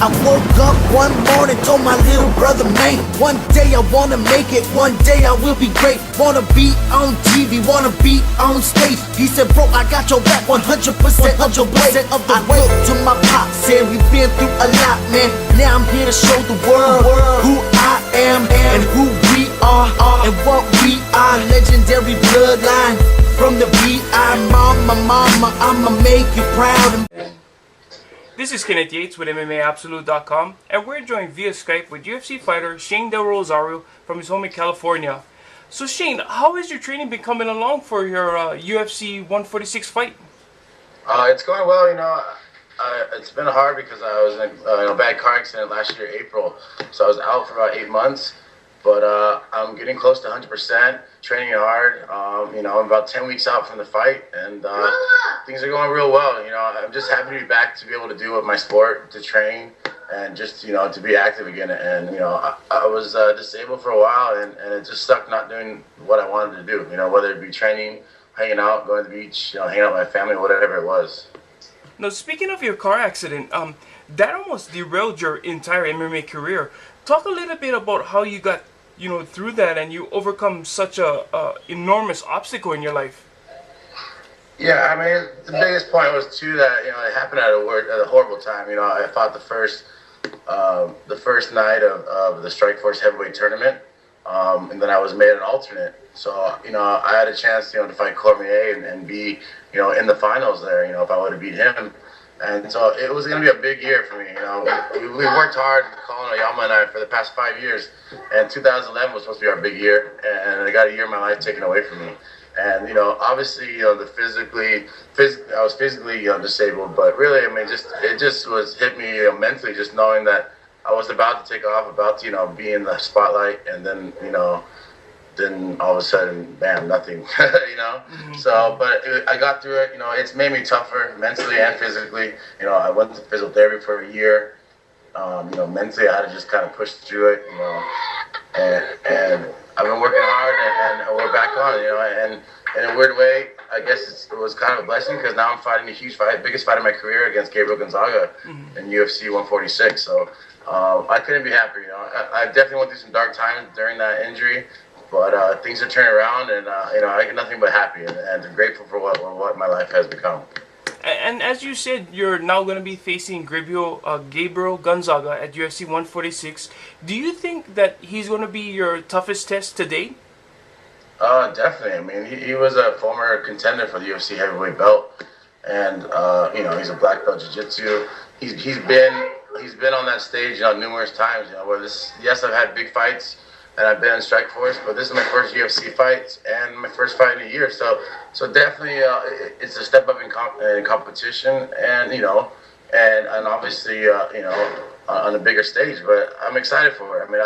I woke up one morning, told my little brother, man, one day I wanna make it, one day I will be great. Wanna be on TV, wanna be on stage. He said, bro, I got your back 100% of your way. I looked to my pop, said we've been through a lot, man. Now I'm here to show the world who I am and who we are and what we are. Legendary bloodline from the B.I. Mama, I'ma make you proud. This is Kenneth Yates with MMAabsolute.com, and we're joined via Skype with UFC fighter Shane Del Rosario from his home in California. So Shane, how has your training been coming along for your UFC 146 fight? It's going well, it's been hard because I was in a bad car accident last year, April, so I was out for about 8 months, but I'm getting close to 100%, training hard. I'm about 10 weeks out from the fight, and things are going real well. I'm just happy to be back to be able to do my sport, to train, and just, to be active again. And, I was disabled for a while, and it just stuck not doing what I wanted to do, whether it be training, hanging out, going to the beach, hanging out with my family, whatever it was. Now, speaking of your car accident, that almost derailed your entire MMA career. Talk a little bit about how you got, through that and you overcome such a enormous obstacle in your life. Yeah, I mean, the biggest point was too that it happened at a horrible time. I fought the first night of the Strikeforce heavyweight tournament, and then I was made an alternate. So I had a chance to fight Cormier and be in the finals there. If I would have beat him. And so it was going to be a big year for me. We worked hard, Colin, Oyama, and I, for the past 5 years. And 2011 was supposed to be our big year, and I got a year of my life taken away from me. And obviously, I was physically disabled, but really, I mean, it just was hit me mentally, just knowing that I was about to take off, about to be in the spotlight, and then then all of a sudden, bam, nothing, Mm-hmm. So, but I got through it. It's made me tougher mentally and physically. I went to physical therapy for a year. Mentally, I had to just kind of push through it, and I've been working hard, and we're back on it, and in a weird way, I guess it was kind of a blessing because now I'm fighting a huge fight, biggest fight of my career against Gabriel Gonzaga in UFC 146. So I couldn't be happier. I definitely went through some dark times during that injury. But things are turning around, and I get nothing but happy and grateful for what my life has become. And as you said, you're now going to be facing Gabriel Gonzaga at UFC 146. Do you think that he's going to be your toughest test to date? Definitely. I mean, he was a former contender for the UFC heavyweight belt, and he's a black belt jiu-jitsu. He's been on that stage numerous times. Yes, I've had big fights. And I've been in Strikeforce, but this is my first UFC fight and my first fight in a year. So definitely, it's a step up in competition, and and obviously, on a bigger stage. But I'm excited for it. I mean,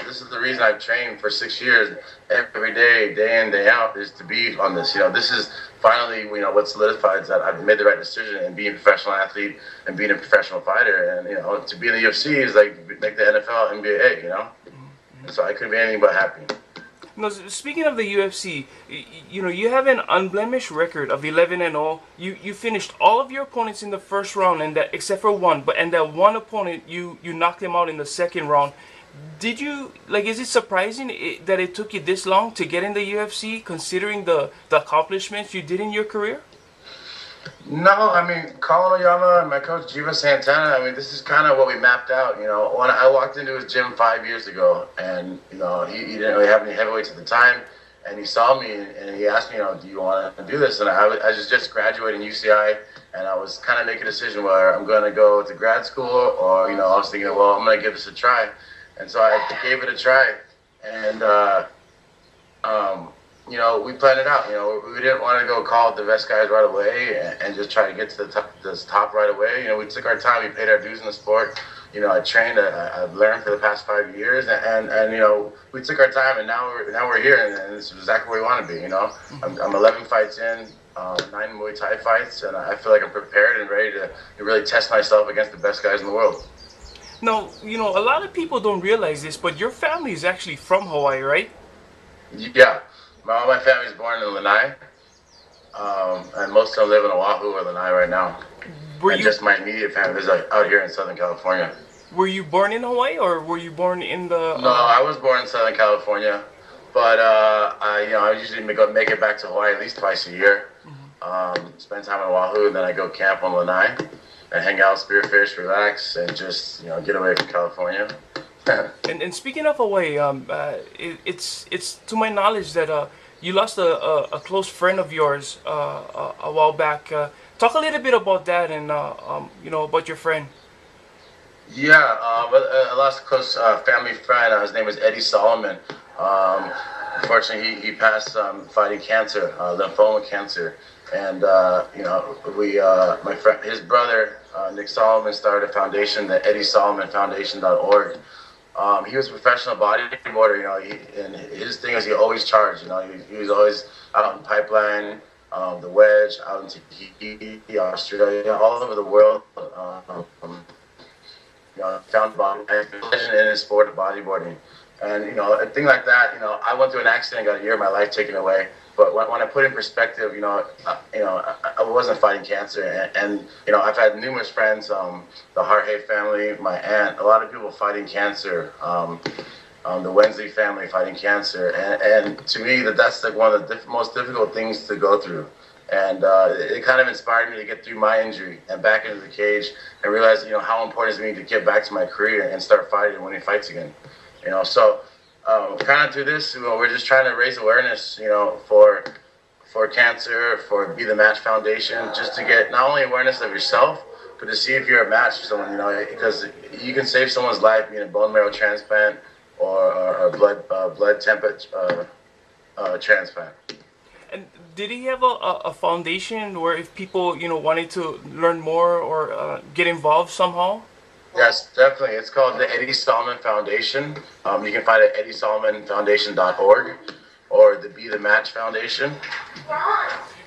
this is the reason I've trained for 6 years, every day, day in, day out, is to be on this. This is finally, what solidifies that I've made the right decision in being a professional athlete and being a professional fighter. And to be in the UFC is like the NFL, NBA. So I couldn't be anything but happy. Now, speaking of the UFC, you have an unblemished record of 11-0. You finished all of your opponents in the first round, except for one. And that one opponent, you knocked him out in the second round. Did you is it surprising that it took you this long to get in the UFC, considering the accomplishments you did in your career? No, I mean, Colin Oyama and my coach, Jiva Santana, I mean, this is kind of what we mapped out. When I walked into his gym 5 years ago, and, he didn't really have any heavyweights at the time, and he saw me, and he asked me, do you want to do this? And I was just graduating UCI, and I was kind of making a decision whether I'm going to go to grad school, or, I was thinking, well, I'm going to give this a try. And so I gave it a try, and, we planned it out. We didn't want to go call the best guys right away and just try to get to the top right away. We took our time. We paid our dues in the sport. I trained. I've learned for the past 5 years, and we took our time, and now we're here, and it's exactly where we want to be. I'm 11 fights in, 9 Muay Thai fights, and I feel like I'm prepared and ready to really test myself against the best guys in the world. Now, a lot of people don't realize this, but your family is actually from Hawaii, right? Yeah. All my family's born in Lanai, and most of them live in Oahu or Lanai right now. and just my immediate family is out here in Southern California. Were you born in Hawaii, or were you born in the? No, I was born in Southern California, but I usually make it back to Hawaii at least twice a year. Spend time in Oahu, and then I go camp on Lanai and hang out, spearfish, relax, and just get away from California. And speaking of Hawaii, it's to my knowledge that you lost a close friend of yours a while back. Talk a little bit about that and about your friend. Yeah, I lost a close family friend. His name was Eddie Solomon. Unfortunately, he passed fighting cancer, lymphoma cancer. And my friend, his brother, Nick Solomon, started a foundation, the EddieSolomonFoundation.org. He was a professional bodyboarder, and his thing is he always charged. He was always out in Pipeline, the Wedge, out in Tahiti, Australia, all over the world. Found a legend in his sport of bodyboarding. And, a thing like that, I went through an accident, got a year of my life taken away. But when I put in perspective, I wasn't fighting cancer. And I've had numerous friends, the Harhay family, my aunt, a lot of people fighting cancer, the Wensley family fighting cancer. And to me, that's like one of the most difficult things to go through. And it kind of inspired me to get through my injury and back into the cage and realize, how important it is for me to get back to my career and start fighting and winning fights again. So kind of through this, we're just trying to raise awareness, for cancer, for Be the Match Foundation, just to get not only awareness of yourself, but to see if you're a match for someone, because you can save someone's life being a bone marrow transplant or blood temperature transplant. And did he have a foundation where if people, wanted to learn more or get involved somehow? Yes, definitely. It's called the Eddie Solomon Foundation. You can find it at EddieSolomonFoundation.org or the Be the Match Foundation.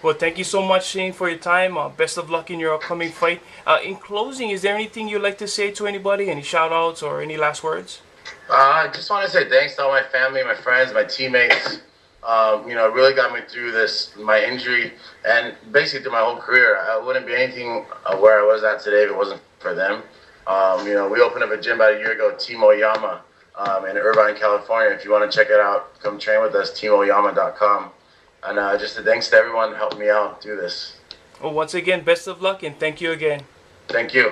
Well, thank you so much, Shane, for your time. Best of luck in your upcoming fight. In closing, is there anything you'd like to say to anybody? Any shout-outs or any last words? I just want to say thanks to all my family, my friends, my teammates. Really got me through my injury, and basically through my whole career. I wouldn't be anything where I was at today if it wasn't for them. We opened up a gym about a year ago, Team Oyama, in Irvine, California. If you want to check it out, come train with us, teamoyama.com. And just a thanks to everyone who helped me out through this. Well, once again, best of luck, and thank you again. Thank you.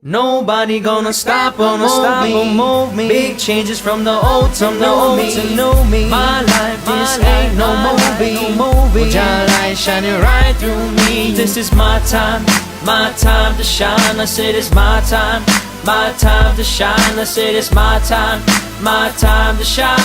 Nobody gonna stop or move me. Big changes from the old to new me. My life is ain't no movie. With your light shining right through me. This is my time to shine. I said it's my time to shine. I said it's my time to shine.